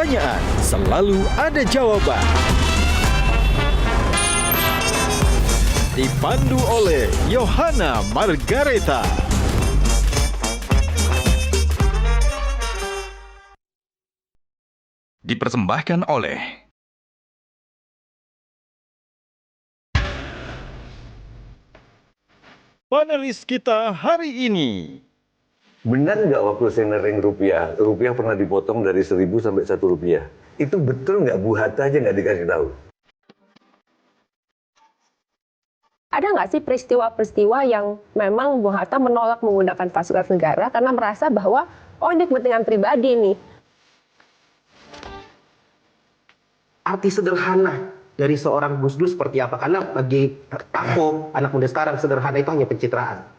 pertanyaan, selalu ada jawaban. Dipandu oleh Yohana Margareta. Dipersembahkan oleh Panelis kita hari ini. Benar nggak waktu centering rupiah pernah dipotong dari 1.000 sampai 1 rupiah? Itu betul nggak? Bu Hatta aja nggak dikasih tahu. Ada nggak sih peristiwa-peristiwa yang memang Bung Hatta menolak menggunakan fasilitas negara karena merasa bahwa, oh ini kepentingan pribadi nih. Arti sederhana dari seorang Gus Dur seperti apa? Karena bagi aku, anak muda sekarang, sederhana itu hanya pencitraan.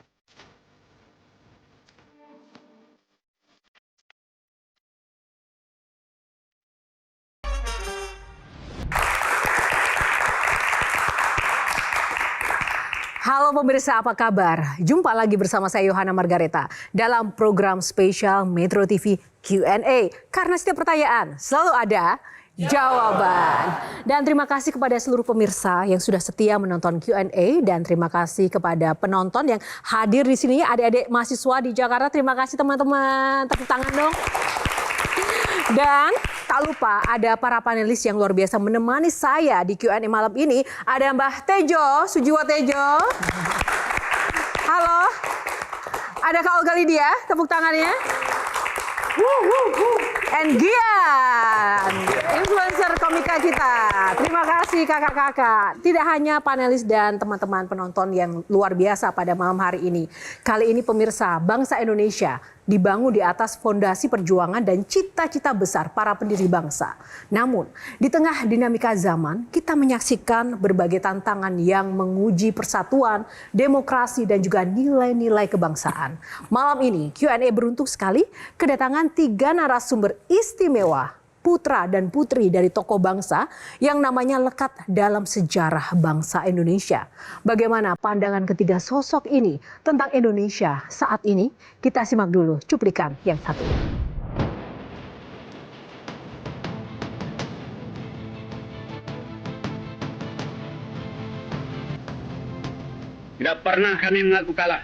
Halo pemirsa, apa kabar? Jumpa lagi bersama saya Yohana Margareta dalam program spesial Metro TV Q&A. Karena setiap pertanyaan selalu ada jawaban. Dan terima kasih kepada seluruh pemirsa yang sudah setia menonton Q&A dan terima kasih kepada penonton yang hadir di sini, adik-adik mahasiswa di Jakarta. Terima kasih teman-teman. Tepuk tangan dong. Dan tak lupa ada para panelis yang luar biasa menemani saya di Q&A malam ini. Ada Mbah Tejo, Sujiwo Tejo. Halo. Ada Kak Olga Lydia, tepuk tangannya. And Gian, influencer komika kita. Terima kasih kakak-kakak. Tidak hanya panelis dan teman-teman penonton yang luar biasa pada malam hari ini. Kali ini pemirsa, bangsa Indonesia dibangun di atas fondasi perjuangan dan cita-cita besar para pendiri bangsa. Namun, di tengah dinamika zaman, kita menyaksikan berbagai tantangan yang menguji persatuan, demokrasi, dan juga nilai-nilai kebangsaan. Malam ini, Q&A beruntung sekali kedatangan 3 narasumber istimewa, putra dan putri dari tokoh bangsa yang namanya lekat dalam sejarah bangsa Indonesia. Bagaimana pandangan ketiga sosok ini tentang Indonesia saat ini? Kita simak dulu cuplikan yang satu. Tidak pernah kami mengaku kalah.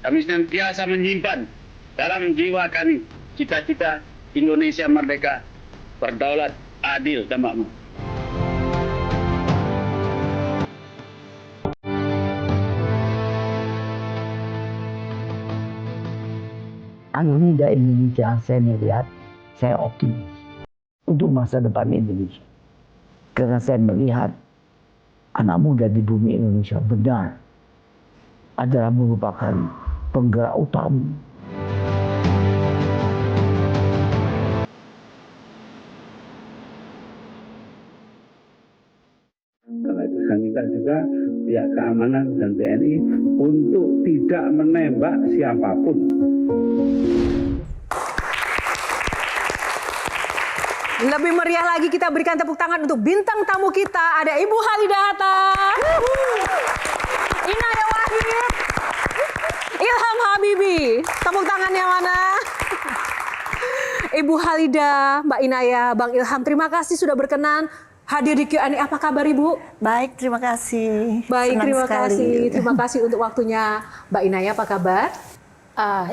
Kami senantiasa menyimpan dalam jiwa kami cita-cita Indonesia merdeka, berdaulat, adil, dan makmur. Anugerah Indonesia saya melihat, saya optimis untuk masa depan Indonesia. Karena saya melihat anak muda di bumi Indonesia benar adalah merupakan penggerak utama. Dan kita juga pihak keamanan dan TNI untuk tidak menembak siapapun. Lebih meriah lagi kita berikan tepuk tangan untuk bintang tamu kita. Ada Ibu Halida Hatta, Inaya Wahid, Ilham Habibi. Tepuk tangan yang mana? Ibu Halida, Mbak Inaya, Bang Ilham, terima kasih sudah berkenan hadir di Q&A. Apa kabar Ibu? Baik, terima kasih. Baik, Senang terima sekali. kasih. Terima kasih untuk waktunya Mbak Inaya. Apa kabar?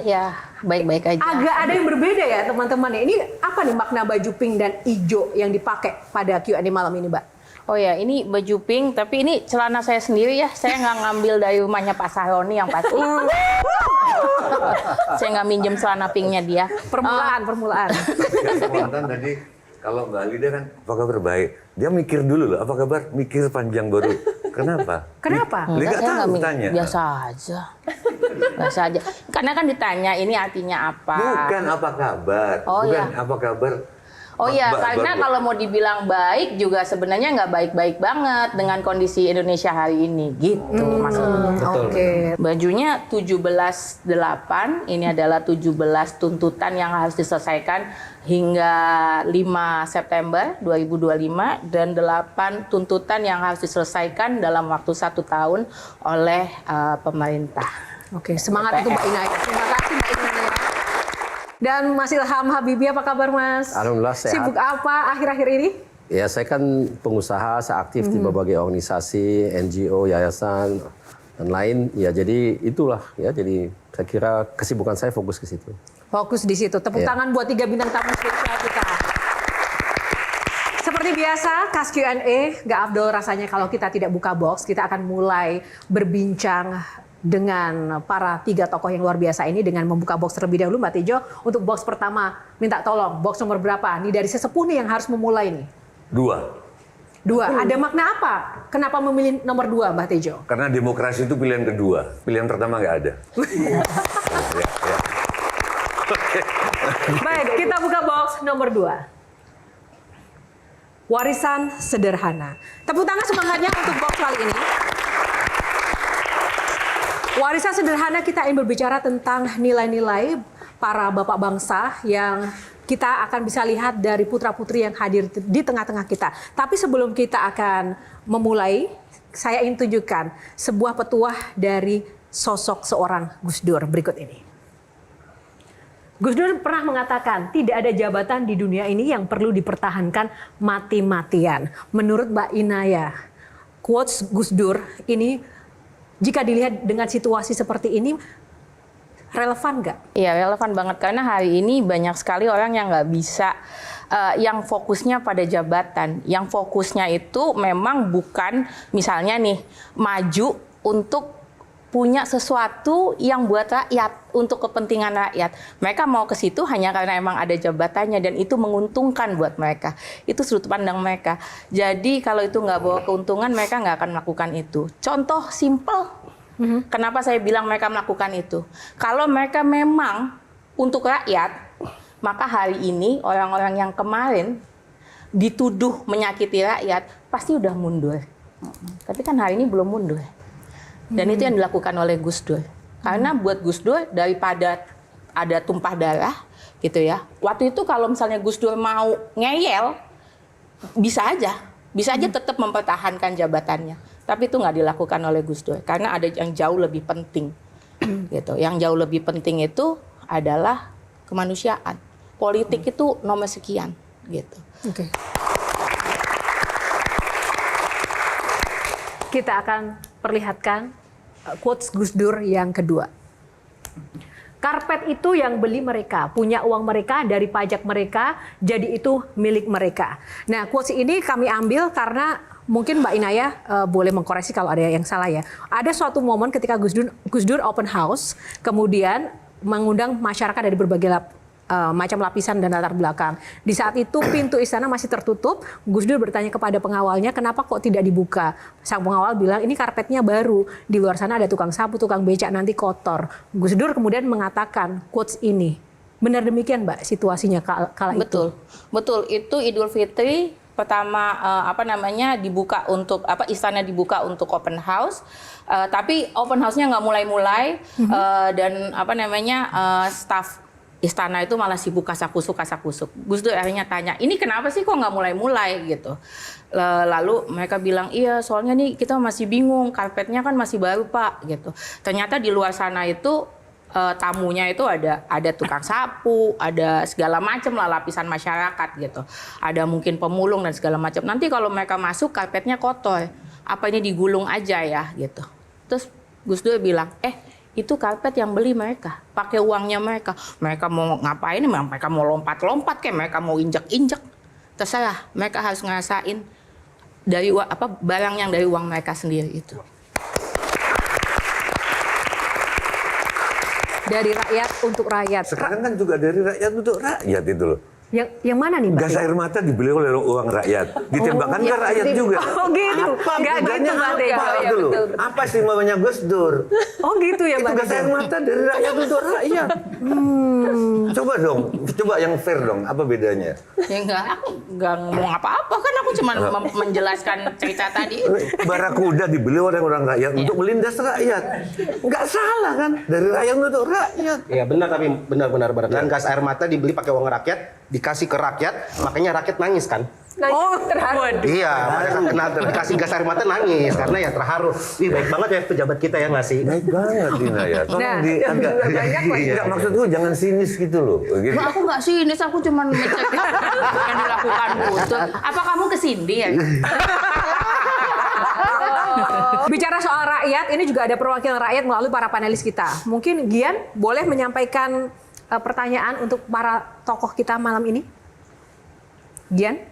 Ya, baik-baik aja. Agak ada yang berbeda ya teman-teman. Ini apa nih makna baju pink dan hijau yang dipakai pada Q&A malam ini, Mbak? Oh ya, ini baju pink, tapi ini celana saya sendiri ya. Saya nggak ngambil dari rumahnya Pak Sahroni yang pasti. Saya nggak minjem celana pinknya dia. Permulaan. Mantan tadi kalau Mbak Lida kan apa kabar baik. Dia mikir dulu loh, apa kabar? Mikir panjang baru. Kenapa? Kenapa? Enggak tahu tanya. Biasa aja. Biasa aja. Karena kan ditanya ini artinya apa. Bukan apa kabar. Oh, Bukan ya. apa kabar. Oh iya, karena kalau mau dibilang baik juga sebenarnya nggak baik-baik banget dengan kondisi Indonesia hari ini, gitu maksudnya. Oke. Bajunya 17/8, ini adalah 17 tuntutan yang harus diselesaikan hingga 5 September 2025 dan 8 tuntutan yang harus diselesaikan dalam waktu 1 tahun oleh pemerintah. Oke, semangat untuk Mbak Inaya. Terima kasih Mbak Inaya. Dan Mas Ilham Habibie, apa kabar Mas? Alhamdulillah sehat. Sibuk apa akhir-akhir ini? Ya, saya kan pengusaha, saya aktif di berbagai organisasi, NGO, yayasan, dan lain. Ya, jadi itulah ya. Jadi saya kira kesibukan saya fokus ke situ. Fokus di situ. Tepuk tangan buat 3 bintang tamu spesial kita. Seperti biasa, Kas Q&A, nggak afdol rasanya kalau kita tidak buka box. Kita akan mulai berbincang dengan para 3 tokoh yang luar biasa ini dengan membuka box terlebih dahulu. Mbak Tejo, untuk box pertama, minta tolong, box nomor berapa? Nih dari sesepuh nih yang harus memulai nih. 2. Ada makna apa? Kenapa memilih nomor 2, Mbak Tejo? Karena demokrasi itu pilihan kedua. Pilihan pertama nggak ada. Ya. Baik, kita buka box nomor 2. Warisan sederhana. Tepuk tangan semangatnya untuk box kali ini. Warisan sederhana, kita ingin berbicara tentang nilai-nilai para bapak bangsa yang kita akan bisa lihat dari putra-putri yang hadir di tengah-tengah kita. Tapi sebelum kita akan memulai, saya ingin tunjukkan sebuah petuah dari sosok seorang Gus Dur berikut ini. Gus Dur pernah mengatakan, tidak ada jabatan di dunia ini yang perlu dipertahankan mati-matian. Menurut Mbak Inaya, quotes Gus Dur ini, jika dilihat dengan situasi seperti ini, relevan nggak? Iya, relevan banget. Karena hari ini banyak sekali orang yang nggak bisa, yang fokusnya pada jabatan. Yang fokusnya itu memang bukan, misalnya nih, maju untuk punya sesuatu yang buat rakyat, untuk kepentingan rakyat. Mereka mau ke situ hanya karena emang ada jabatannya dan itu menguntungkan buat mereka. Itu sudut pandang mereka. Jadi kalau itu nggak bawa keuntungan, mereka nggak akan melakukan itu. Contoh simple, kenapa saya bilang mereka melakukan itu. Kalau mereka memang untuk rakyat, maka hari ini orang-orang yang kemarin dituduh menyakiti rakyat, pasti udah mundur. Tapi kan hari ini belum mundur. Dan itu yang dilakukan oleh Gus Dur. Karena buat Gus Dur, daripada ada tumpah darah, gitu ya. Waktu itu kalau misalnya Gus Dur mau ngeyel, bisa aja tetap mempertahankan jabatannya. Tapi itu nggak dilakukan oleh Gus Dur. Karena ada yang jauh lebih penting. Gitu. Yang jauh lebih penting itu adalah kemanusiaan. Politik itu nomor sekian. Gitu. Oke. Kita akan perlihatkan quotes Gus Dur yang kedua. Karpet itu yang beli mereka, punya uang mereka dari pajak mereka, jadi itu milik mereka. Nah, quotes ini kami ambil karena mungkin Mbak Inaya boleh mengkoreksi kalau ada yang salah ya. Ada suatu momen ketika Gus Dur open house, kemudian mengundang masyarakat dari berbagai macam lapisan dan latar belakang. Di saat itu pintu istana masih tertutup. Gus Dur bertanya kepada pengawalnya, kenapa kok tidak dibuka? Sang pengawal bilang, ini karpetnya baru. Di luar sana ada tukang sapu, tukang becak, nanti kotor. Gus Dur kemudian mengatakan quotes ini. Benar demikian, Mbak, situasinya kala itu? Betul. Itu Idul Fitri pertama dibuka untuk istana dibuka untuk open house. Tapi open house-nya nggak mulai-mulai dan staf istana itu malah sibuk kasak-kusuk. Gus Dur akhirnya tanya, ini kenapa sih kok nggak mulai-mulai gitu. Lalu mereka bilang, iya soalnya nih kita masih bingung, karpetnya kan masih baru Pak gitu. Ternyata di luar sana itu tamunya itu ada tukang sapu, ada segala macam lah lapisan masyarakat gitu. Ada mungkin pemulung dan segala macam. Nanti kalau mereka masuk karpetnya kotor, apa ini digulung aja ya gitu. Terus Gus Dur bilang, itu karpet yang beli mereka, pakai uangnya mereka. Mereka mau ngapain? Mereka mau lompat-lompat kayak mereka mau injek-injek. Terserah, mereka harus ngerasain dari barang yang dari uang mereka sendiri itu. Dari rakyat untuk rakyat. Sekarang kan juga dari rakyat untuk rakyat itu loh. Yang mana nih, Mbak? Gas air mata dibeli oleh uang rakyat. Ditembakkan ke rakyat juga. Oh gitu. Nggak gitu, Mbak Tejo. Apa sih namanya Gus Dur? Oh gitu ya, Mbak. Itu gas air mata dari rakyat untuk rakyat. Coba dong, coba yang fair dong. Apa bedanya? Ya aku nggak ngomong apa-apa kan, aku cuma menjelaskan cerita tadi. Barakuda dibeli oleh orang rakyat untuk melindas rakyat. Nggak salah kan? Dari rakyat untuk rakyat. Iya benar, tapi benar. Dan gas air mata dibeli pakai uang rakyat, dikasih ke rakyat, makanya rakyat nangis kan? terharu. Iya, pada saat kena dikasih gas air mata nangis karena ya terharu. Ih, baik banget ya pejabat kita ya ngasih. Baik banget Dina ya. Tolong Nah, agak banyak kok. enggak maksudku jangan sinis gitu loh. Gitu. Aku nggak sinis, aku cuma ngecek yang dilakukan Butut. Apa kamu kesini ya? Bicara soal rakyat, ini juga ada perwakilan rakyat melalui para panelis kita. Mungkin Gian boleh menyampaikan pertanyaan untuk para tokoh kita malam ini? Gian?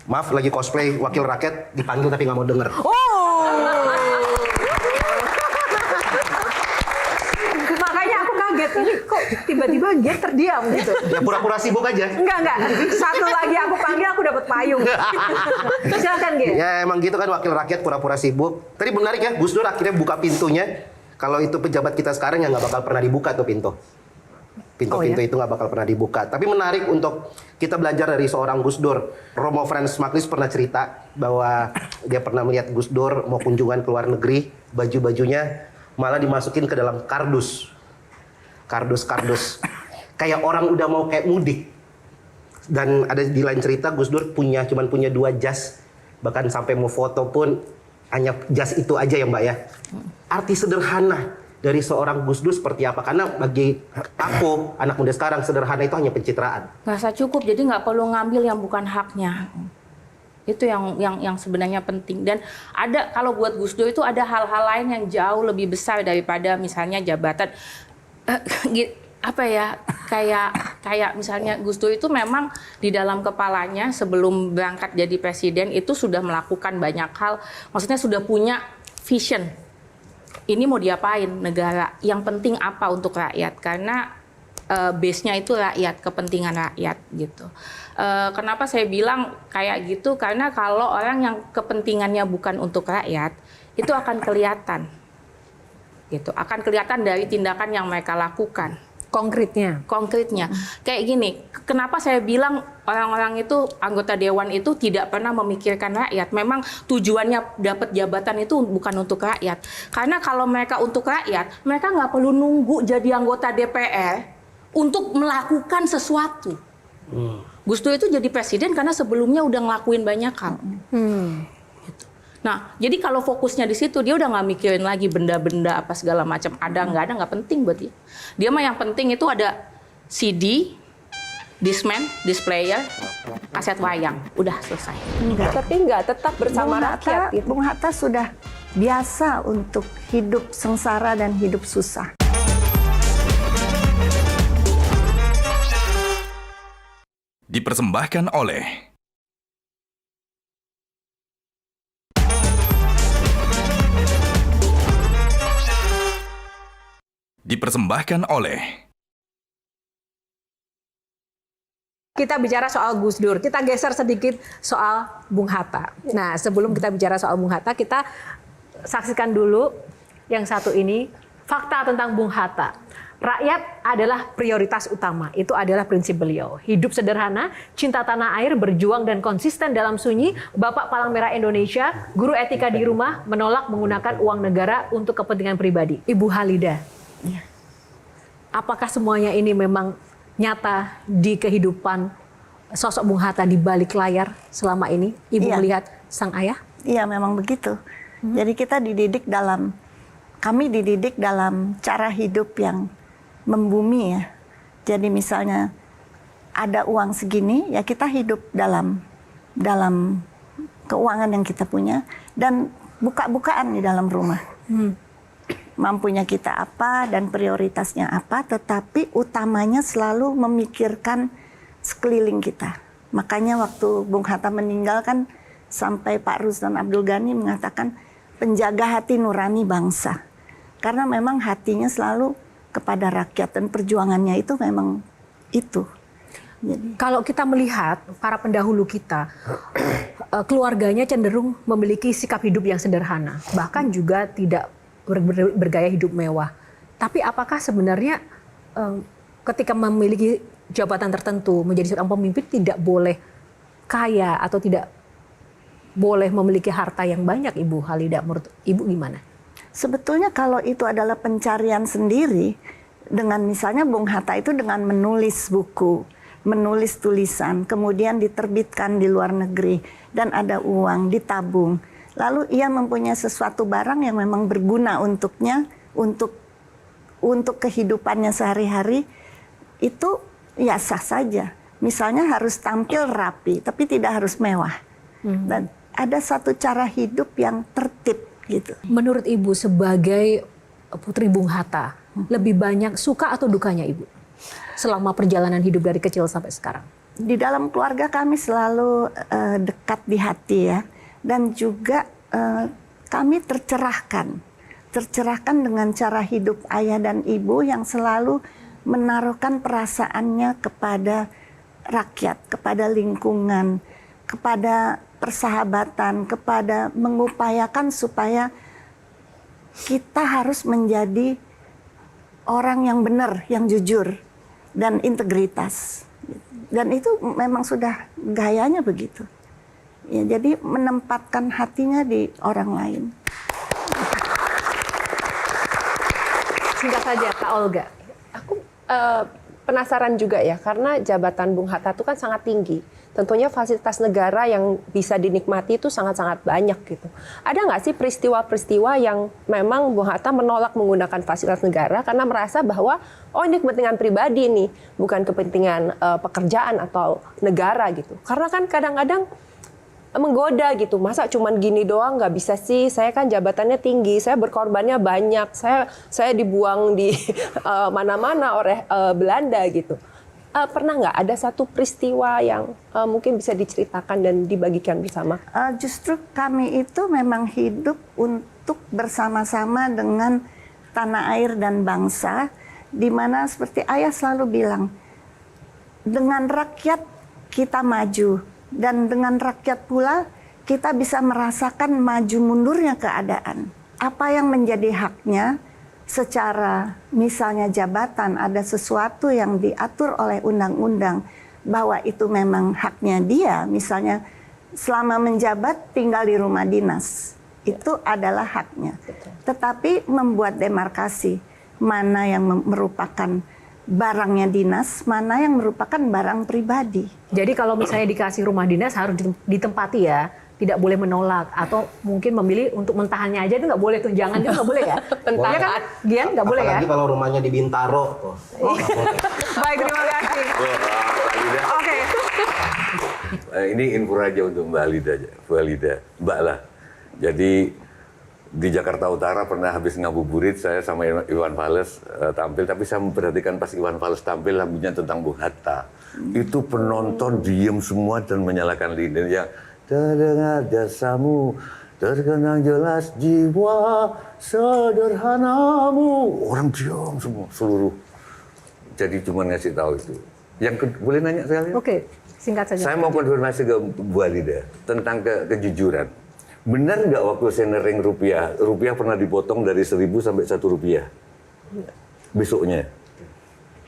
Maaf, lagi cosplay wakil rakyat dipanggil tapi nggak mau denger. Makanya aku kaget, ini kok tiba-tiba Gian terdiam gitu. Ya pura-pura sibuk aja. Enggak. Satu lagi aku panggil, aku dapat payung. Silakan Gian. Ya emang gitu kan wakil rakyat pura-pura sibuk. Tadi menarik ya, Gus Dur akhirnya buka pintunya. Kalau itu pejabat kita sekarang ya nggak bakal pernah dibuka tuh pintu. Pintu-pintu itu nggak bakal pernah dibuka. Tapi menarik untuk kita belajar dari seorang Gus Dur. Romo Franz Magnis pernah cerita bahwa dia pernah melihat Gus Dur mau kunjungan ke luar negeri, baju-bajunya malah dimasukin ke dalam kardus. Kardus. Kayak orang udah mau kayak mudik. Dan ada di lain cerita Gus Dur cuman punya 2 jas. Bahkan sampai mau foto pun hanya jas itu aja ya Mbak ya. Arti sederhana dari seorang Gus Dur seperti apa? Karena bagi aku, anak muda sekarang, sederhana itu hanya pencitraan. Ngerasa cukup, jadi nggak perlu ngambil yang bukan haknya. Itu yang sebenarnya penting. Dan ada, kalau buat Gus Dur itu ada hal-hal lain yang jauh lebih besar daripada misalnya jabatan. Apa ya, kayak misalnya Gus Dur itu memang di dalam kepalanya sebelum berangkat jadi presiden itu sudah melakukan banyak hal. Maksudnya sudah punya vision. Ini mau diapain negara, yang penting apa untuk rakyat, karena base-nya itu rakyat, kepentingan rakyat gitu. Kenapa saya bilang kayak gitu, karena kalau orang yang kepentingannya bukan untuk rakyat, itu akan kelihatan gitu, akan kelihatan dari tindakan yang mereka lakukan. Konkretnya, kayak gini. Kenapa saya bilang orang-orang itu, anggota dewan itu tidak pernah memikirkan rakyat. Memang tujuannya dapat jabatan itu bukan untuk rakyat. Karena kalau mereka untuk rakyat, mereka nggak perlu nunggu jadi anggota DPR untuk melakukan sesuatu. Gus Dur itu jadi presiden karena sebelumnya udah ngelakuin banyak hal. Nah, jadi kalau fokusnya di situ, dia udah nggak mikirin lagi benda-benda apa segala macam. Ada nggak penting buat dia. Dia mah yang penting itu ada CD, Discman, displayer, kaset wayang. Udah selesai. Tapi nggak tetap bersama rakyat. Gitu. Bung Hatta sudah biasa untuk hidup sengsara dan hidup susah. Dipersembahkan oleh Kita bicara soal Gus Dur, kita geser sedikit soal Bung Hatta. Nah, sebelum kita bicara soal Bung Hatta, kita saksikan dulu yang satu ini, fakta tentang Bung Hatta. Rakyat adalah prioritas utama, itu adalah prinsip beliau. Hidup sederhana, cinta tanah air, berjuang dan konsisten dalam sunyi, Bapak Palang Merah Indonesia, guru etika di rumah, menolak menggunakan uang negara untuk kepentingan pribadi. Ibu Halida, apakah semuanya ini memang nyata di kehidupan sosok Bung Hatta di balik layar selama ini? Ibu melihat sang ayah? Iya, memang begitu. Jadi kami dididik dalam cara hidup yang membumi ya. Jadi misalnya ada uang segini, ya kita hidup dalam keuangan yang kita punya dan buka-bukaan di dalam rumah. Mampunya kita apa dan prioritasnya apa, tetapi utamanya selalu memikirkan sekeliling kita. Makanya waktu Bung Hatta meninggal kan sampai Pak Rusdan Abdul Ghani mengatakan penjaga hati nurani bangsa. Karena memang hatinya selalu kepada rakyat dan perjuangannya itu memang itu. Jadi, kalau kita melihat para pendahulu kita, keluarganya cenderung memiliki sikap hidup yang sederhana, bahkan juga tidak bergaya hidup mewah. Tapi apakah sebenarnya ketika memiliki jabatan tertentu, menjadi seorang pemimpin tidak boleh kaya atau tidak boleh memiliki harta yang banyak, Ibu Halida? Menurut Ibu gimana? sebetulnya kalau itu adalah pencarian sendiri, dengan misalnya Bung Hatta itu dengan menulis buku, menulis tulisan, kemudian diterbitkan di luar negeri, dan ada uang, ditabung. Lalu ia mempunyai sesuatu barang yang memang berguna untuknya, untuk kehidupannya sehari-hari, itu ya sah saja. Misalnya harus tampil rapi, tapi tidak harus mewah. Dan ada satu cara hidup yang tertib gitu. Menurut Ibu sebagai putri Bung Hatta, lebih banyak suka atau dukanya Ibu selama perjalanan hidup dari kecil sampai sekarang? Di dalam keluarga kami selalu dekat di hati ya, dan juga kami tercerahkan dengan cara hidup ayah dan ibu yang selalu menaruhkan perasaannya kepada rakyat, kepada lingkungan, kepada persahabatan, kepada mengupayakan supaya kita harus menjadi orang yang benar, yang jujur, dan integritas. Dan itu memang sudah gayanya begitu. Ya, jadi menempatkan hatinya di orang lain. Singkat saja, Kak Olga. Aku penasaran juga ya, karena jabatan Bung Hatta itu kan sangat tinggi. Tentunya fasilitas negara yang bisa dinikmati itu sangat-sangat banyak gitu. Ada nggak sih peristiwa-peristiwa yang memang Bung Hatta menolak menggunakan fasilitas negara karena merasa bahwa oh ini kepentingan pribadi nih, bukan kepentingan pekerjaan atau negara gitu. Karena kan kadang-kadang menggoda gitu, masa cuman gini doang nggak bisa sih, saya kan jabatannya tinggi, saya berkorbannya banyak, saya dibuang di mana-mana oleh Belanda gitu. Pernah nggak ada satu peristiwa yang mungkin bisa diceritakan dan dibagikan bersama? Justru kami itu memang hidup untuk bersama-sama dengan tanah air dan bangsa, di mana seperti ayah selalu bilang, dengan rakyat kita maju, dan dengan rakyat pula kita bisa merasakan maju mundurnya keadaan. Apa yang menjadi haknya, secara misalnya jabatan ada sesuatu yang diatur oleh undang-undang bahwa itu memang haknya dia, misalnya selama menjabat tinggal di rumah dinas, itu adalah haknya. Tetapi membuat demarkasi mana yang merupakan barangnya dinas, mana yang merupakan barang pribadi. Jadi kalau misalnya dikasih rumah dinas harus ditempati ya, tidak boleh menolak, atau mungkin memilih untuk mentahannya aja itu nggak boleh, tunjangan itu nggak boleh ya? Ya kan, Gian nggak boleh ya? Apalagi kalau rumahnya di Bintaro. Baik, terima kasih. Oke. Ini info aja untuk Mbak Mbak lah. Jadi di Jakarta Utara pernah habis ngabuburit, saya sama Iwan Fals tampil, tapi saya memperhatikan pas Iwan Fals tampil lagunya tentang Bung Hatta. Itu penonton diem semua dan menyalakan lilin yang terdengar jasamu, terkenang jelas jiwa sederhanamu. Orang diam semua, seluruh. Jadi cuma ngasih tahu itu. Boleh nanya sekali? Oke, singkat saja. Saya mau konfirmasi ke Bu Alida tentang kejujuran. Benar nggak waktu senering rupiah pernah dipotong dari 1.000 sampai 1 rupiah? Besoknya.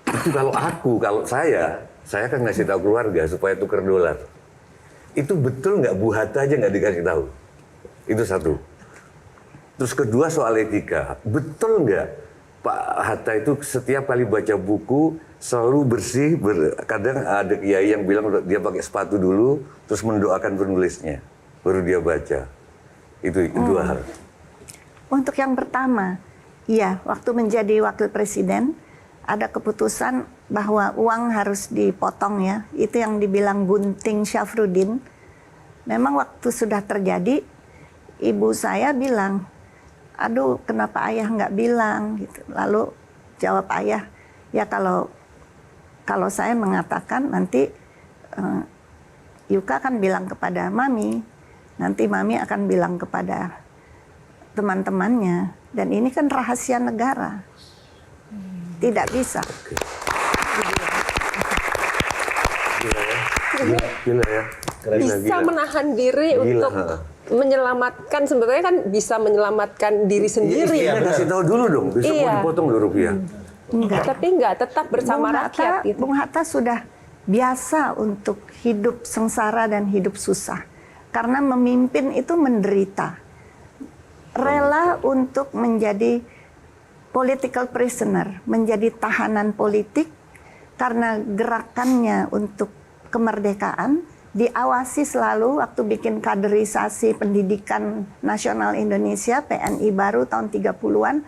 Itu kalau saya kan ngasih tahu keluarga supaya tukar dolar. Itu betul nggak Bu Hatta aja nggak dikasih tahu? Itu satu. Terus kedua soal etika. Betul nggak Pak Hatta itu setiap kali baca buku selalu bersih, kadang ada kiai yang bilang dia pakai sepatu dulu, terus mendoakan penulisnya, baru dia baca. Itu dua hal. Untuk yang pertama, iya, waktu menjadi wakil presiden, ada keputusan bahwa uang harus dipotong ya. Itu yang dibilang Gunting Syafruddin. Memang waktu sudah terjadi, ibu saya bilang, aduh kenapa ayah nggak bilang gitu. Lalu jawab ayah, ya kalau saya mengatakan nanti Yuka akan bilang kepada Mami, nanti Mami akan bilang kepada teman-temannya, dan ini kan rahasia negara. Tidak bisa. Gila ya. Bisa menahan diri untuk menyelamatkan, sebetulnya kan bisa menyelamatkan diri sendiri. Iya, kasih tahu dulu dong, besok mau dipotong dulu rupiah. Enggak. Tapi enggak, tetap bersama rakyat. Gitu. Bung Hatta sudah biasa untuk hidup sengsara dan hidup susah. Karena memimpin itu menderita. Rela untuk menjadi political prisoner, menjadi tahanan politik, karena gerakannya untuk kemerdekaan diawasi selalu waktu bikin kaderisasi pendidikan nasional Indonesia PNI baru tahun 30-an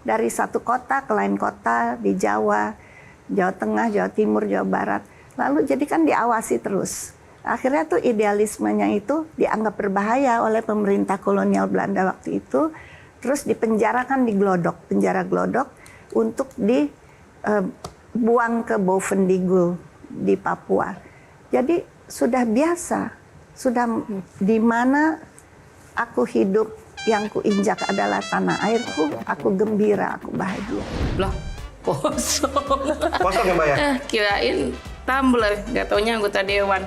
dari satu kota ke lain kota di Jawa, Jawa Tengah, Jawa Timur, Jawa Barat. Lalu jadi kan diawasi terus. Akhirnya tuh idealismenya itu dianggap berbahaya oleh pemerintah kolonial Belanda waktu itu. Terus dipenjarakan di Glodok, penjara Glodok untuk dibuang ke Bovendigul di Papua. Jadi sudah biasa, sudah di mana aku hidup yang kuinjak adalah tanah airku, aku gembira, aku bahagia. Loh, kosong. Kosong ya Mbak ya? Kirain tumbler, nggak taunya anggota dewan.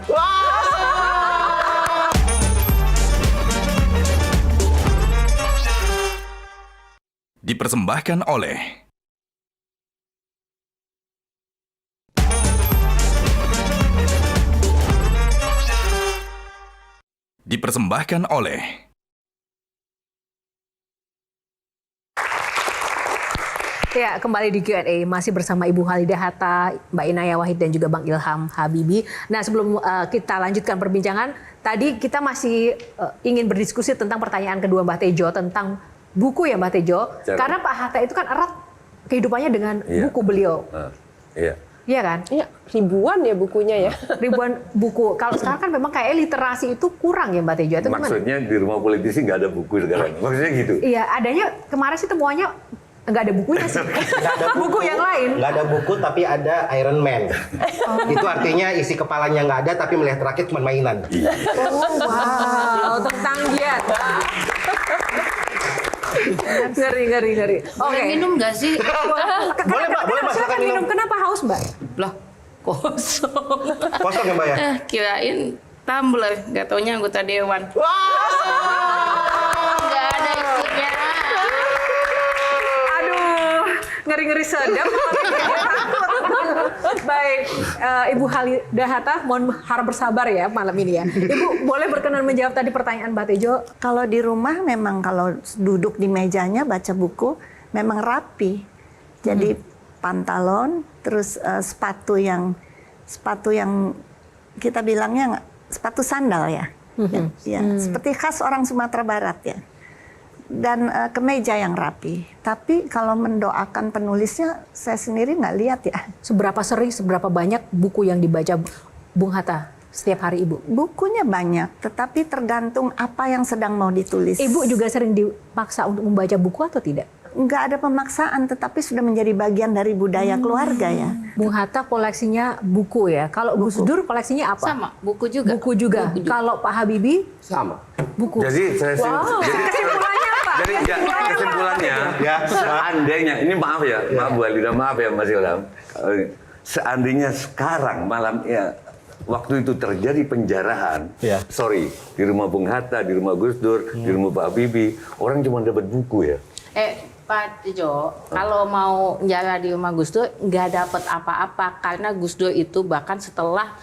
Dipersembahkan oleh Ya, kembali di Q&A masih bersama Ibu Halidah Hatta, Mbak Inaya Wahid dan juga Bang Ilham Habibie. Nah, sebelum kita lanjutkan perbincangan, tadi kita masih ingin berdiskusi tentang pertanyaan kedua Mbak Tejo tentang buku ya Mbak Tejo. Karena Pak Hatta itu kan erat kehidupannya dengan buku beliau. Iya. Iya kan? Iya, ribuan ya bukunya ya. Ribuan buku. Kalau sekarang kan memang kayak literasi itu kurang ya Mbak Tejo. Itu Maksudnya di rumah politisi nggak ada buku sekarang. Maksudnya gitu. Iya, adanya kemarin sih temuannya nggak ada bukunya sih. Nggak ada buku yang lain. Nggak ada buku tapi ada Iron Man. Itu artinya isi kepalanya nggak ada tapi melihat rakyat cuma mainan. Oh, wow, tentang giat. Ngeri. Boleh minum nggak sih? Boleh Mbak, boleh Mbak, silakan minum. Kenapa haus Mbak? Loh, kosong. Kosong ya Mbak ya? Kirain tumbler, nggak taunya anggota dewan. Nggak ada isinya. Aduh, ngeri-ngeri sedap. Baik, Ibu Halidah Hatta, mohon harap bersabar ya malam ini ya. Ibu boleh berkenan menjawab tadi pertanyaan Mbak Tejo? Kalau di rumah memang kalau duduk di mejanya baca buku memang rapi. Jadi pantalon, terus sepatu yang kita bilangnya sepatu sandal ya. Ya, seperti khas orang Sumatera Barat ya. Dan kemeja yang rapi. Tapi kalau mendoakan penulisnya, saya sendiri nggak lihat ya. Seberapa sering, seberapa banyak buku yang dibaca Bung Hatta setiap hari Ibu? Bukunya banyak, tetapi tergantung apa yang sedang mau ditulis. Ibu juga sering dipaksa untuk membaca buku atau tidak? Nggak ada pemaksaan, tetapi sudah menjadi bagian dari budaya keluarga ya. Bung Hatta koleksinya buku ya. Kalau Gus Dur koleksinya apa? Sama, buku juga. Buku juga. Kalau Pak Habibie? Sama. Buku. Jadi saya Kesimpulannya apa? Jadi kesimpulannya, seandainya, ini maaf ya, maaf Bu Halidah, maaf ya Mas Ilham. Seandainya sekarang malam ya, waktu itu terjadi penjarahan, sorry, di rumah Bung Hatta, di rumah Gus Dur, di rumah Pak Habibie, orang cuma dapat buku ya. Pak Tejo, kalau mau jaga di rumah Gus Dur nggak dapat apa-apa karena Gus Dur itu bahkan setelah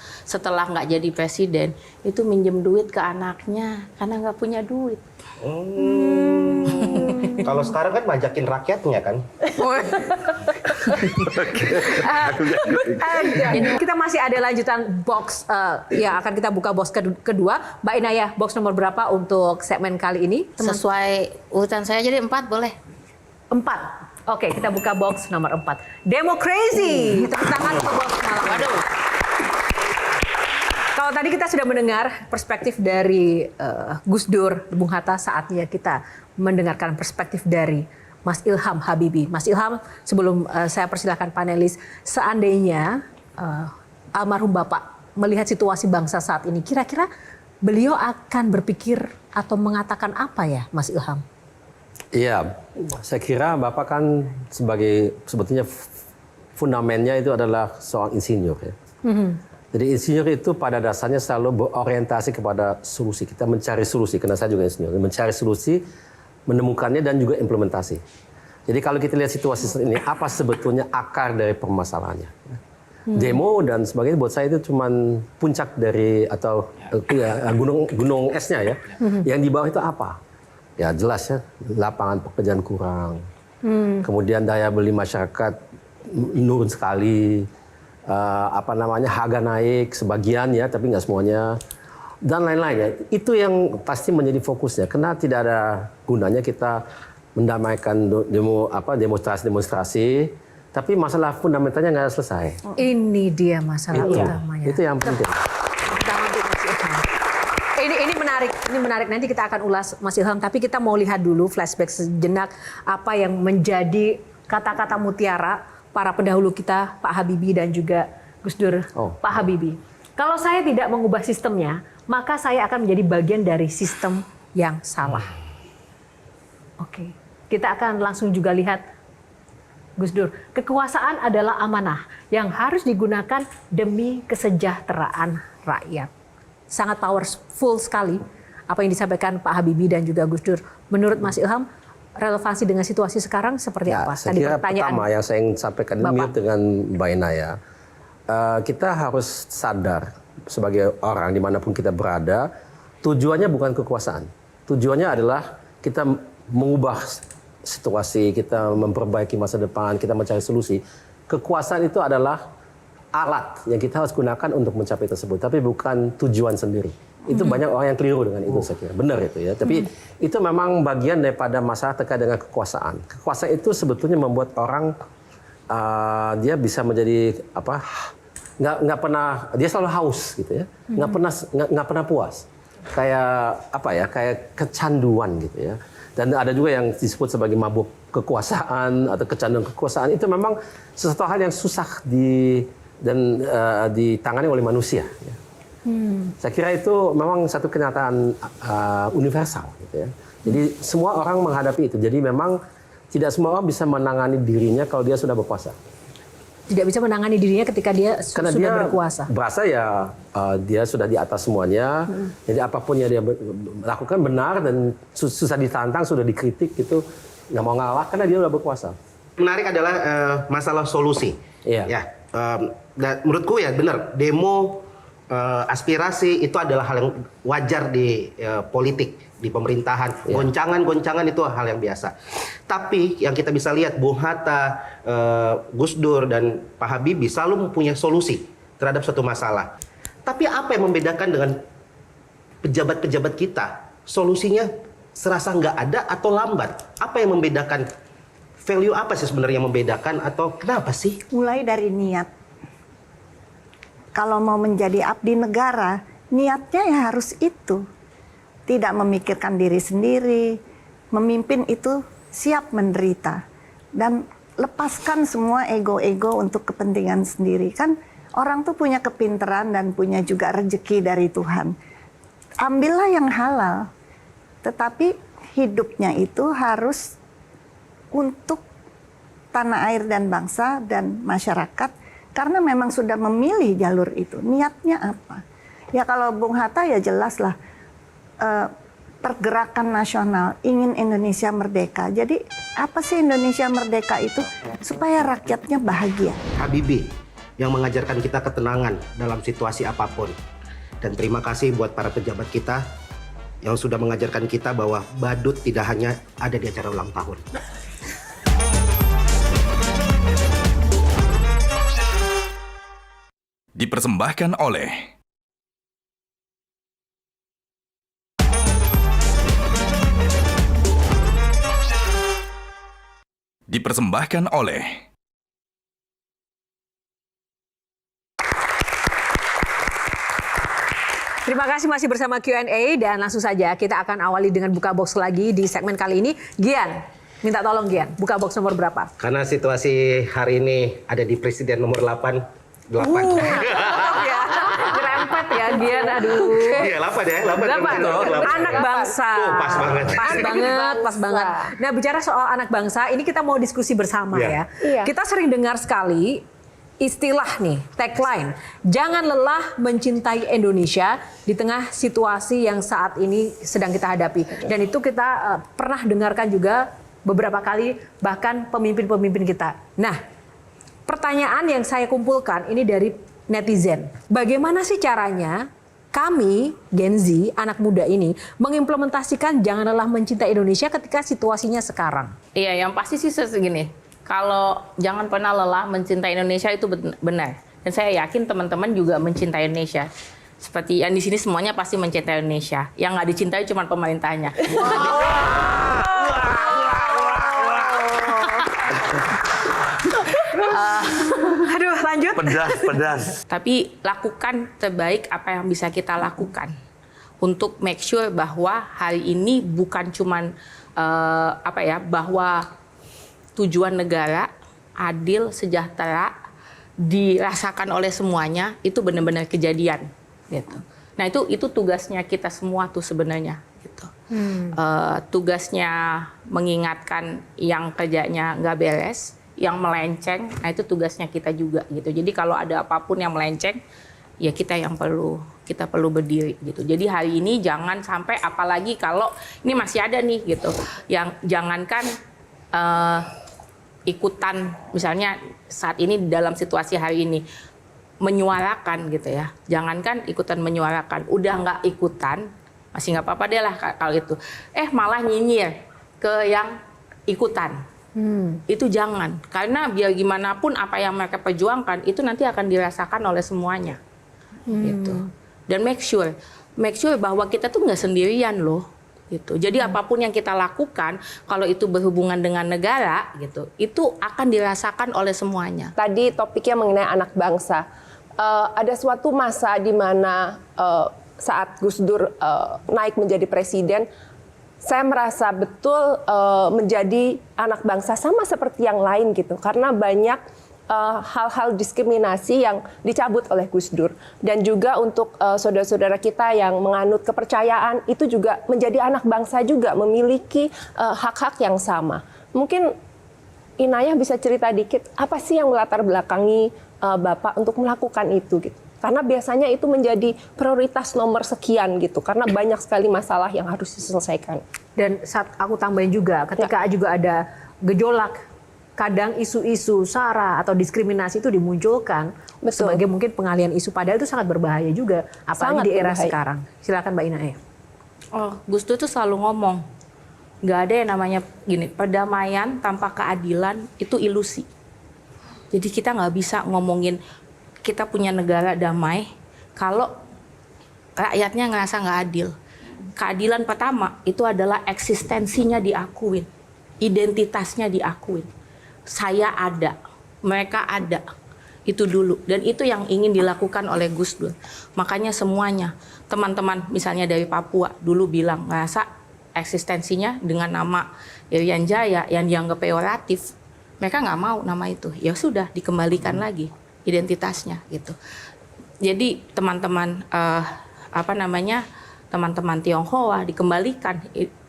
nggak jadi presiden itu minjem duit ke anaknya karena nggak punya duit. Kalau sekarang kan bajakin rakyatnya kan. Kita masih ada lanjutan box yang akan kita buka box kedua. Mbak Inaya, box nomor berapa untuk segmen kali ini? Sesuai urutan saya jadi 4 boleh. 4. Oke, kita buka box nomor 4. Democracy. Tepuk tangan untuk box malam. Waduh. Kalau tadi kita sudah mendengar perspektif dari Gus Dur, Bung Hatta, saatnya kita mendengarkan perspektif dari Mas Ilham Habibie. Mas Ilham, sebelum saya persilakan panelis, seandainya almarhum Bapak melihat situasi bangsa saat ini, kira-kira beliau akan berpikir atau mengatakan apa ya, Mas Ilham? Iya, saya kira Bapak kan sebetulnya fundamennya itu adalah seorang insinyur ya. Jadi insinyur itu pada dasarnya selalu berorientasi kepada solusi. Kita mencari solusi, karena saya juga insinyur. Mencari solusi, menemukannya dan juga implementasi. Jadi kalau kita lihat situasi saat ini, apa sebetulnya akar dari permasalahannya? Demo dan sebagainya buat saya itu cuma puncak dari atau gunung esnya ya. Yang di bawah itu apa? Ya jelas ya, lapangan pekerjaan kurang. Kemudian daya beli masyarakat menurun sekali. harga naik sebagian ya, tapi nggak semuanya, dan lain-lain ya. Itu yang pasti menjadi fokusnya, karena tidak ada gunanya kita mendamaikan demonstrasi, tapi masalah fundamentalnya nggak selesai. Ini dia masalah utamanya. Itu yang penting. Ini menarik. Nanti kita akan ulas Mas Ilham, tapi kita mau lihat dulu flashback sejenak apa yang menjadi kata-kata mutiara para pendahulu kita, Pak Habibie dan juga Gus Dur. Pak Habibie, kalau saya tidak mengubah sistemnya, maka saya akan menjadi bagian dari sistem yang salah. Oke, kita akan langsung juga lihat Gus Dur. Kekuasaan adalah amanah yang harus digunakan demi kesejahteraan rakyat. Sangat powerful sekali apa yang disampaikan Pak Habibie dan juga Gus Dur. Menurut Mas Ilham, relevansi dengan situasi sekarang seperti apa? Saya kira pertama yang saya ingin sampaikan ini mirip dengan Mbak Inaya. Kita harus sadar sebagai orang dimanapun kita berada, tujuannya bukan kekuasaan. Tujuannya adalah kita mengubah situasi, kita memperbaiki masa depan, kita mencari solusi. Kekuasaan itu adalah alat yang kita harus gunakan untuk mencapai tersebut, tapi bukan tujuan sendiri. Itu banyak orang yang keliru dengan itu, saya kira. Benar itu ya. Tapi itu memang bagian daripada masalah terkait dengan kekuasaan. Kekuasaan itu sebetulnya membuat orang dia bisa menjadi nggak pernah, dia selalu haus gitu ya. Nggak pernah puas. Kayak kecanduan gitu ya. Dan ada juga yang disebut sebagai mabuk kekuasaan atau kecanduan kekuasaan. Itu memang sesuatu hal yang susah ditangani oleh manusia. Ya. Saya kira itu memang satu kenyataan universal. Gitu ya. Jadi semua orang menghadapi itu. Jadi memang tidak semua orang bisa menangani dirinya kalau dia sudah berkuasa. Tidak bisa menangani dirinya ketika dia sudah berkuasa. Berasa ya dia sudah di atas semuanya. Jadi apapun yang dia lakukan benar dan susah ditantang, sudah dikritik gitu, nggak mau ngalah karena dia sudah berkuasa. Menarik adalah masalah solusi. Iya. Ya, dan menurutku ya benar, demo aspirasi itu adalah hal yang wajar di politik, di pemerintahan. Goncangan-goncangan itu hal yang biasa. Tapi yang kita bisa lihat, Bung Hatta, Gus Dur, dan Pak Habibie selalu mempunyai solusi terhadap suatu masalah. Tapi apa yang membedakan dengan pejabat-pejabat kita? Solusinya serasa nggak ada atau lambat. Apa yang membedakan? Value apa sih sebenarnya yang membedakan atau kenapa sih? Mulai dari niat. Kalau mau menjadi abdi negara, niatnya ya harus itu. Tidak memikirkan diri sendiri, memimpin itu siap menderita. Dan lepaskan semua ego-ego untuk kepentingan sendiri. Kan orang tuh punya kepintaran dan punya juga rezeki dari Tuhan. Ambillah yang halal, tetapi hidupnya itu harus untuk tanah air dan bangsa dan masyarakat. Karena memang sudah memilih jalur itu. Niatnya apa? Ya kalau Bung Hatta ya jelaslah pergerakan nasional ingin Indonesia merdeka. Jadi apa sih Indonesia merdeka itu? Supaya rakyatnya bahagia. Habibie yang mengajarkan kita ketenangan dalam situasi apapun. Dan terima kasih buat para pejabat kita yang sudah mengajarkan kita bahwa badut tidak hanya ada di acara ulang tahun. Dipersembahkan oleh Terima kasih masih bersama Q&A dan langsung saja kita akan awali dengan buka box lagi di segmen kali ini. Gian, minta tolong Gian, buka box nomor berapa? Karena situasi hari ini ada di presiden nomor 8. Ya, ngerempet ya Gian, aduh. Iya, 8 ya, 8. Anak bangsa. Oh, pas banget. Pas banget. Nah, bicara soal anak bangsa, ini kita mau diskusi bersama ya. Iya. Kita sering dengar sekali istilah nih, tagline, jangan lelah mencintai Indonesia di tengah situasi yang saat ini sedang kita hadapi. Dan itu kita pernah dengarkan juga beberapa kali, bahkan pemimpin-pemimpin kita. Nah, pertanyaan yang saya kumpulkan ini dari netizen. Bagaimana sih caranya kami, Gen Z, anak muda ini, mengimplementasikan jangan lelah mencintai Indonesia ketika situasinya sekarang? Iya, yang pasti sih segini. Kalau jangan pernah lelah mencintai Indonesia itu benar. Dan saya yakin teman-teman juga mencintai Indonesia. Seperti yang di sini semuanya pasti mencintai Indonesia. Yang nggak dicintai cuma pemerintahnya. Aduh, lanjut. Pedas. Tapi lakukan terbaik apa yang bisa kita lakukan untuk make sure bahwa hari ini bukan cuman bahwa tujuan negara adil, sejahtera dirasakan oleh semuanya, itu benar-benar kejadian gitu. Nah, itu tugasnya kita semua tuh sebenarnya gitu. Tugasnya mengingatkan yang kerjanya nggak beres, yang melenceng, nah itu tugasnya kita juga gitu. Jadi kalau ada apapun yang melenceng, ya kita perlu berdiri gitu. Jadi hari ini jangan sampai, apalagi kalau ini masih ada nih gitu, yang jangankan ikutan, misalnya saat ini dalam situasi hari ini menyuarakan gitu ya, jangankan ikutan menyuarakan, udah nggak ikutan masih nggak apa-apa deh lah kalau itu, malah nyinyir ke yang ikutan. Itu jangan, karena biar gimana pun apa yang mereka perjuangkan itu nanti akan dirasakan oleh semuanya gitu. Dan make sure bahwa kita tuh nggak sendirian loh gitu. Jadi apapun yang kita lakukan, kalau itu berhubungan dengan negara gitu, itu akan dirasakan oleh semuanya. Tadi topiknya mengenai anak bangsa. Ada suatu masa di mana saat Gus Dur naik menjadi presiden, saya merasa betul menjadi anak bangsa sama seperti yang lain gitu, karena banyak hal-hal diskriminasi yang dicabut oleh Gus Dur, dan juga untuk saudara-saudara kita yang menganut kepercayaan itu juga menjadi anak bangsa juga, memiliki hak-hak yang sama. Mungkin Inayah bisa cerita dikit apa sih yang melatar belakangi Bapak untuk melakukan itu gitu? Karena biasanya itu menjadi prioritas nomor sekian gitu, karena banyak sekali masalah yang harus diselesaikan. Dan saat aku tambahin juga, ketika juga ada gejolak, kadang isu-isu SARA atau diskriminasi itu dimunculkan sebagai mungkin pengalihan isu, padahal itu sangat berbahaya juga, apalagi di era sekarang. Silakan Mbak Inayah. Gus Dur tuh selalu ngomong, nggak ada yang namanya gini, perdamaian tanpa keadilan itu ilusi. Jadi kita nggak bisa ngomongin kita punya negara damai kalau rakyatnya ngerasa nggak adil. Keadilan pertama itu adalah eksistensinya diakuin, identitasnya diakuin. Saya ada, mereka ada, itu dulu. Dan itu yang ingin dilakukan oleh Gus Dur. Makanya semuanya, teman-teman misalnya dari Papua dulu bilang ngerasa eksistensinya dengan nama Irian Jaya yang dianggap peyoratif. Mereka nggak mau nama itu. Ya sudah, dikembalikan lagi identitasnya gitu. Jadi teman-teman teman-teman Tionghoa dikembalikan,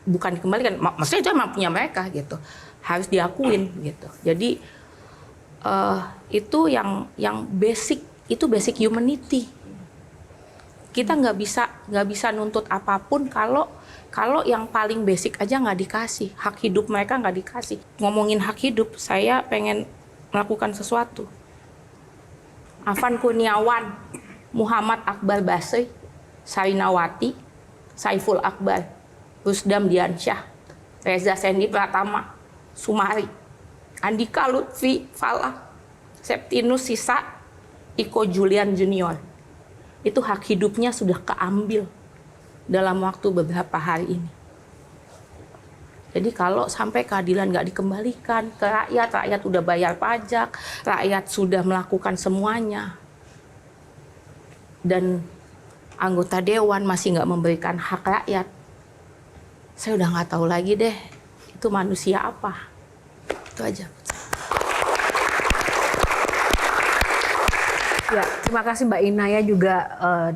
bukan dikembalikan, maksudnya itu emang punya mereka gitu. Harus diakuin gitu. Jadi itu yang basic, itu basic humanity. Kita nggak bisa nuntut apapun kalau yang paling basic aja nggak dikasih, hak hidup mereka nggak dikasih. Ngomongin hak hidup, saya pengen melakukan sesuatu. Afan Kurniawan, Muhammad Akbar Basri, Sarinawati, Saiful Akbar, Rusdam Diansyah, Reza Sendi Pratama, Sumari, Andika Lutfi Falah, Septinus Sisa, Iko Julian Junior. Itu hak hidupnya sudah keambil dalam waktu beberapa hari ini. Jadi kalau sampai keadilan nggak dikembalikan ke rakyat udah bayar pajak, rakyat sudah melakukan semuanya, dan anggota dewan masih nggak memberikan hak rakyat, saya udah nggak tahu lagi deh itu manusia apa. Itu aja. Ya, terima kasih Mbak Inayah juga.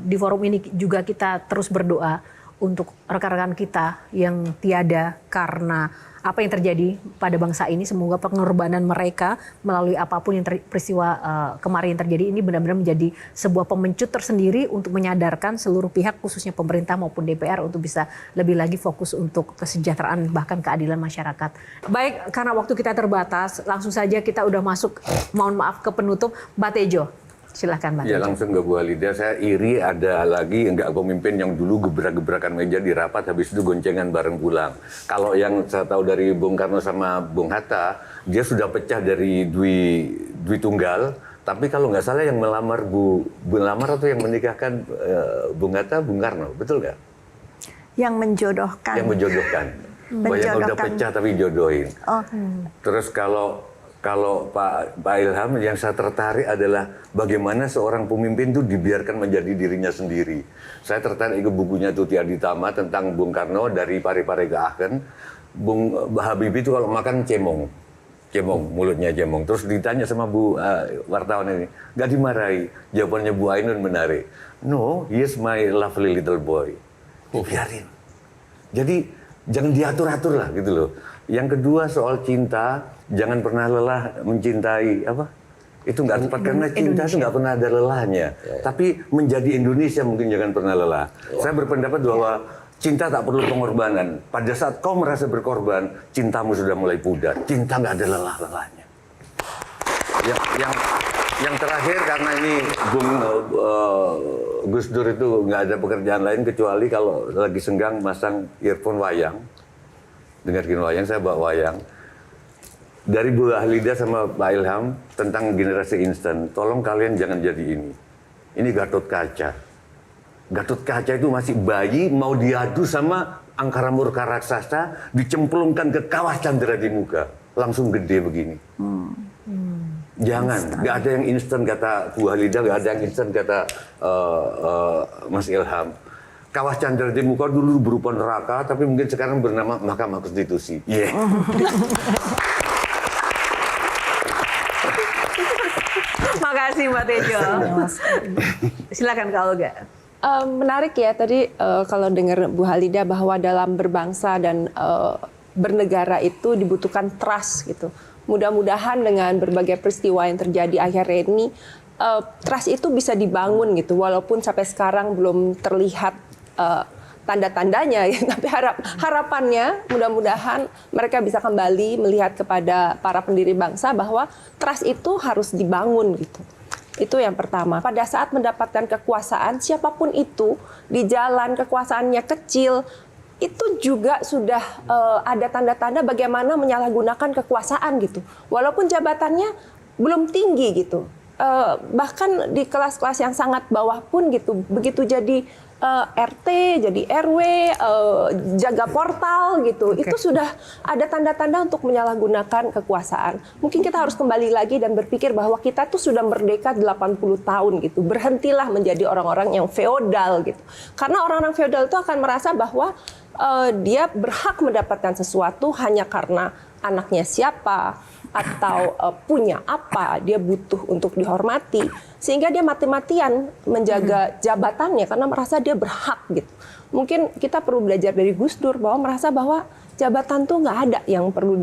Di forum ini juga kita terus berdoa untuk rekan-rekan kita yang tiada karena apa yang terjadi pada bangsa ini. Semoga pengorbanan mereka melalui apapun yang peristiwa kemarin yang terjadi ini benar-benar menjadi sebuah pemencut tersendiri untuk menyadarkan seluruh pihak, khususnya pemerintah maupun DPR, untuk bisa lebih lagi fokus untuk kesejahteraan bahkan keadilan masyarakat. Baik, karena waktu kita terbatas, langsung saja kita udah masuk, mohon maaf, ke penutup. Mbak Tejo, silahkan Mbak. Ya langsung ke Bu Halida, saya iri ada lagi enggak pemimpin yang dulu gebrak-gebrakan meja di rapat, habis itu goncengan bareng pulang. Kalau yang saya tahu dari Bung Karno sama Bung Hatta, dia sudah pecah dari Dwi Tunggal, Tapi kalau nggak salah yang melamar melamar atau yang menikahkan Bung Hatta, Bung Karno, betul nggak? Yang menjodohkan. Yang menjodohkan. Banyak udah pecah tapi jodohin. Oh. Terus kalau Pak Ilham yang saya tertarik adalah bagaimana seorang pemimpin itu dibiarkan menjadi dirinya sendiri. Saya tertarik ke bukunya Tuti Aditama tentang Bung Karno dari Pare-Pare ke Aachen. Bung Habibie itu kalau makan cemong, mulutnya cemong. Terus ditanya sama Bu wartawan ini, nggak dimarahi. Jawabannya Bu Ainun menarik. No, he is my lovely little boy. Biarin. Jadi jangan diatur-atur lah gitu loh. Yang kedua soal cinta, jangan pernah lelah mencintai apa? Itu nggak tepat karena cinta itu nggak pernah ada lelahnya. Tapi menjadi Indonesia mungkin jangan pernah lelah. Saya berpendapat bahwa cinta tak perlu pengorbanan. Pada saat kau merasa berkorban, cintamu sudah mulai pudar. Cinta nggak ada lelah-lelahnya. Yang terakhir karena ini Bung Gus Dur itu nggak ada pekerjaan lain kecuali kalau lagi senggang masang earphone wayang. Dengerin wayang, saya bawa wayang. Dari Bu Ahlida sama Pak Ilham tentang generasi instan. Tolong kalian jangan jadi ini. Ini Gatot Kaca. Gatot Kaca itu masih bayi, mau diadu sama angkara murka raksasa, dicemplungkan ke kawah Candra di muka. Langsung gede begini. Jangan, nggak ada yang instan kata Bu Halida, nggak ada yang instan kata Mas Ilham. Kawah Candra di muka dulu berupa neraka, tapi mungkin sekarang bernama Mahkamah Konstitusi. Yeah. Makasih Mbak Tejo. Silakan Kak Olga. Menarik ya tadi kalau dengar Bu Halida bahwa dalam berbangsa dan bernegara itu dibutuhkan trust gitu. Mudah-mudahan dengan berbagai peristiwa yang terjadi akhir-akhir ini, trust itu bisa dibangun gitu. Walaupun sampai sekarang belum terlihat tanda-tandanya, ya. Tapi harapannya mudah-mudahan mereka bisa kembali melihat kepada para pendiri bangsa bahwa trust itu harus dibangun gitu. Itu yang pertama. Pada saat mendapatkan kekuasaan, siapapun itu di jalan kekuasaannya kecil, itu juga sudah ada tanda-tanda bagaimana menyalahgunakan kekuasaan gitu. Walaupun jabatannya belum tinggi gitu. Bahkan di kelas-kelas yang sangat bawah pun gitu, begitu jadi RT, jadi RW, jaga portal gitu, itu sudah ada tanda-tanda untuk menyalahgunakan kekuasaan. Mungkin kita harus kembali lagi dan berpikir bahwa kita tuh sudah merdeka 80 tahun gitu. Berhentilah menjadi orang-orang yang feodal gitu. Karena orang-orang feodal itu akan merasa bahwa dia berhak mendapatkan sesuatu hanya karena anaknya siapa atau punya apa, dia butuh untuk dihormati, sehingga dia mati-matian menjaga jabatannya karena merasa dia berhak gitu. Mungkin kita perlu belajar dari Gus Dur bahwa merasa bahwa jabatan tuh nggak ada yang perlu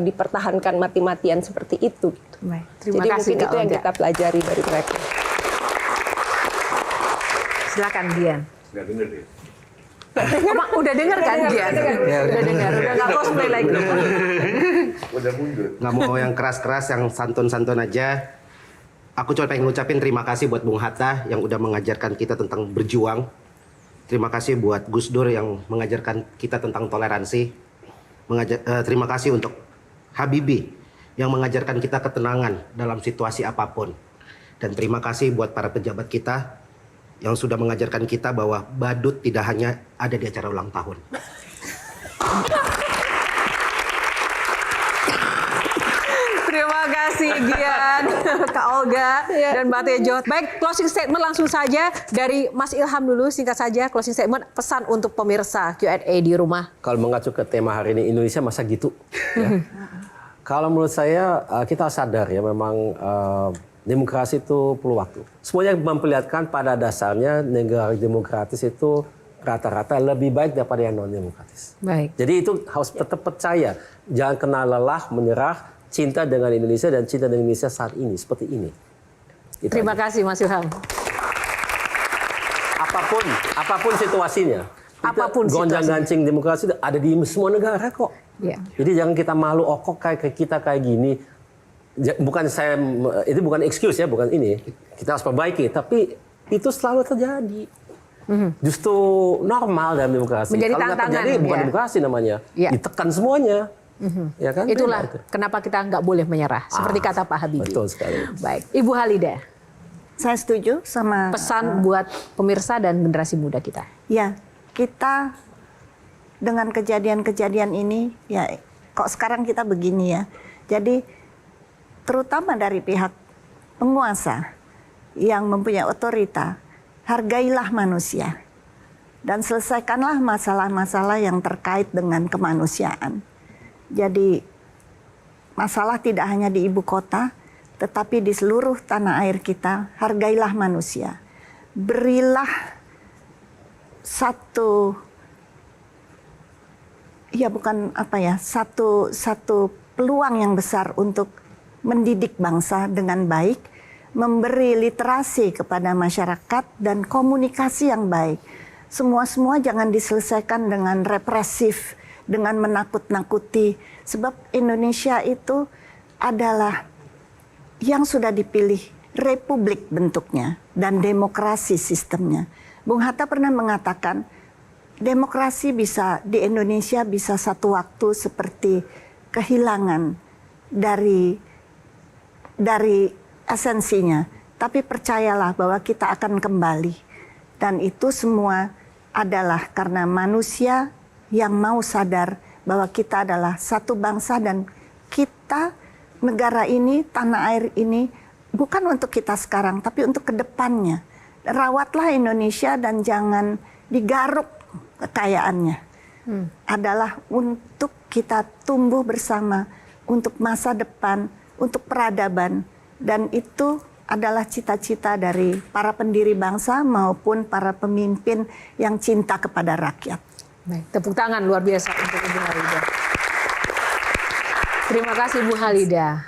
dipertahankan mati-matian seperti itu. Gitu. Baik, terima Jadi kasih, mungkin itu yang kita pelajari dari mereka. Silakan Dian. Nggak denger deh. Udah dengar kan Dian? Udah dengar, udah nggak cosplay lagi. Udah mundur. Nggak mau yang keras-keras, yang santun-santun aja. Aku cuma pengen ngucapin terima kasih buat Bung Hatta yang udah mengajarkan kita tentang berjuang. Terima kasih buat Gus Dur yang mengajarkan kita tentang toleransi. Terima kasih untuk Habibie yang mengajarkan kita ketenangan dalam situasi apapun. Dan terima kasih buat para pejabat kita yang sudah mengajarkan kita bahwa badut tidak hanya ada di acara ulang tahun. Terima kasih Dian, Kak Olga, dan Mbak Tejo. Baik, closing statement langsung saja dari Mas Ilham dulu, singkat saja closing statement, pesan untuk pemirsa Q&A di rumah. Kalau mengacu ke tema hari ini, Indonesia masa gitu. Ya. Kalau menurut saya, kita sadar ya memang demokrasi itu perlu waktu. Semuanya memperlihatkan pada dasarnya negara demokratis itu rata-rata lebih baik daripada yang non-demokratis. Baik. Jadi itu harus tetap percaya. Jangan kena lelah, menyerah, cinta dengan Indonesia dan cinta dengan Indonesia saat ini. Seperti ini. Itu Terima aja. kasih Mas Ilham. Apapun situasinya. Apapun gonjang-gancing demokrasi itu ada di semua negara kok. Ya. Jadi jangan kita malu kayak kita kayak gini. Bukan saya, itu bukan excuse ya, bukan ini. Kita harus perbaiki, tapi itu selalu terjadi. Justru normal dalam demokrasi. Menjadi kalau nggak tantangan, terjadi, bukan ya. demokrasi namanya. Ya. Ditekan semuanya. Ya kan? Itulah Beda itu. kenapa kita nggak boleh menyerah. Seperti kata Pak Habibie. Betul sekali. Baik, Ibu Halida, Saya setuju sama pesan buat pemirsa dan generasi muda kita. ya, kita dengan kejadian-kejadian ini ya kok sekarang kita begini ya. Jadi terutama dari pihak penguasa yang mempunyai otorita, hargailah manusia dan selesaikanlah masalah-masalah yang terkait dengan kemanusiaan. Jadi masalah tidak hanya di ibu kota, tetapi di seluruh tanah air kita, hargailah manusia. Berilah satu, ya bukan apa ya, satu peluang yang besar untuk mendidik bangsa dengan baik, memberi literasi kepada masyarakat dan komunikasi yang baik. Semua jangan diselesaikan dengan represif, dengan menakut-nakuti. Sebab Indonesia itu adalah yang sudah dipilih republik bentuknya dan demokrasi sistemnya. Bung Hatta pernah mengatakan demokrasi bisa di Indonesia bisa satu waktu seperti kehilangan dari esensinya. Tapi percayalah bahwa kita akan kembali. Dan itu semua adalah karena manusia yang mau sadar bahwa kita adalah satu bangsa dan kita, negara ini, tanah air ini bukan untuk kita sekarang tapi untuk kedepannya. Rawatlah Indonesia dan jangan digaruk kekayaannya. Adalah untuk kita tumbuh bersama, untuk masa depan, untuk peradaban. Dan itu adalah cita-cita dari para pendiri bangsa maupun para pemimpin yang cinta kepada rakyat. Baik, tepuk tangan luar biasa untuk Ibu Halida. Terima kasih Ibu Halida.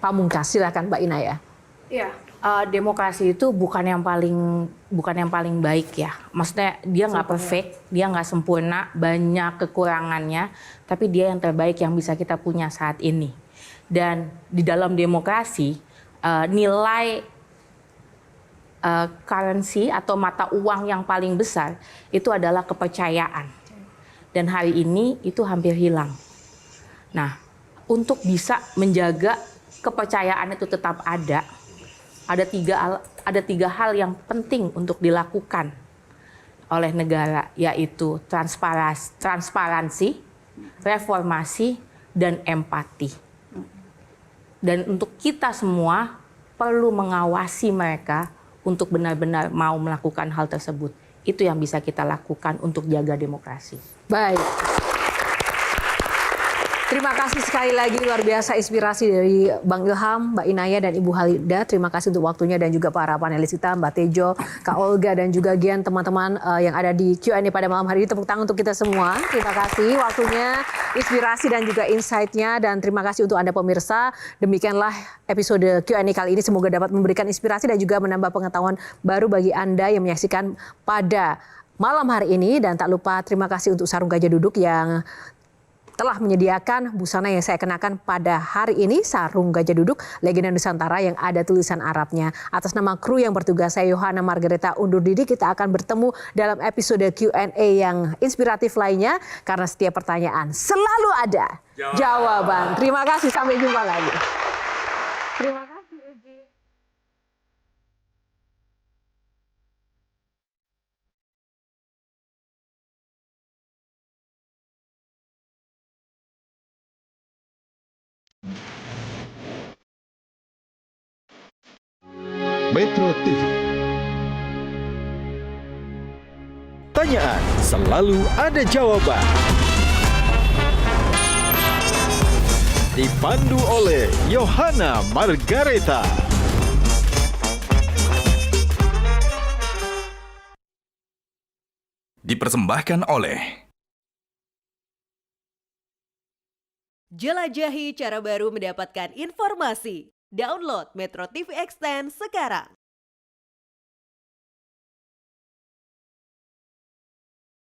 Pamungkas, silakan Mbak Inaya. Iya, demokrasi itu bukan yang paling baik ya. Maksudnya dia nggak perfect, dia nggak sempurna, banyak kekurangannya, tapi dia yang terbaik yang bisa kita punya saat ini. Dan di dalam demokrasi nilai currency atau mata uang yang paling besar itu adalah kepercayaan. Dan hari ini itu hampir hilang. Nah, untuk bisa menjaga kepercayaan itu tetap ada tiga hal yang penting untuk dilakukan oleh negara, yaitu transparansi, reformasi, dan empati. Dan untuk kita semua perlu mengawasi mereka untuk benar-benar mau melakukan hal tersebut. Itu yang bisa kita lakukan untuk jaga demokrasi. Baik. Terima kasih sekali lagi, luar biasa inspirasi dari Bang Ilham, Mbak Inaya, dan Ibu Halida. Terima kasih untuk waktunya dan juga para panelis kita, Mbak Tejo, Kak Olga, dan juga Gian, teman-teman yang ada di Q&A pada malam hari ini. Tepuk tangan untuk kita semua. Terima kasih waktunya, inspirasi dan juga insight-nya. Dan terima kasih untuk Anda pemirsa. Demikianlah episode Q&A kali ini. Semoga dapat memberikan inspirasi dan juga menambah pengetahuan baru bagi Anda yang menyaksikan pada malam hari ini. Dan tak lupa terima kasih untuk Sarung Gajah Duduk yang telah menyediakan busana yang saya kenakan pada hari ini, Sarung Gajah Duduk Legenda Nusantara yang ada tulisan Arabnya. Atas nama kru yang bertugas, saya Yohana Margareta undur diri. Kita akan bertemu dalam episode Q&A yang inspiratif lainnya, karena setiap pertanyaan selalu ada jawaban. Terima kasih, sampai jumpa lagi. Terima kasih. Metro TV. Pertanyaan selalu ada jawaban. Dipandu oleh Yohana Margareta. Dipersembahkan oleh Jelajahi cara baru mendapatkan informasi. Download Metro TV Extend sekarang.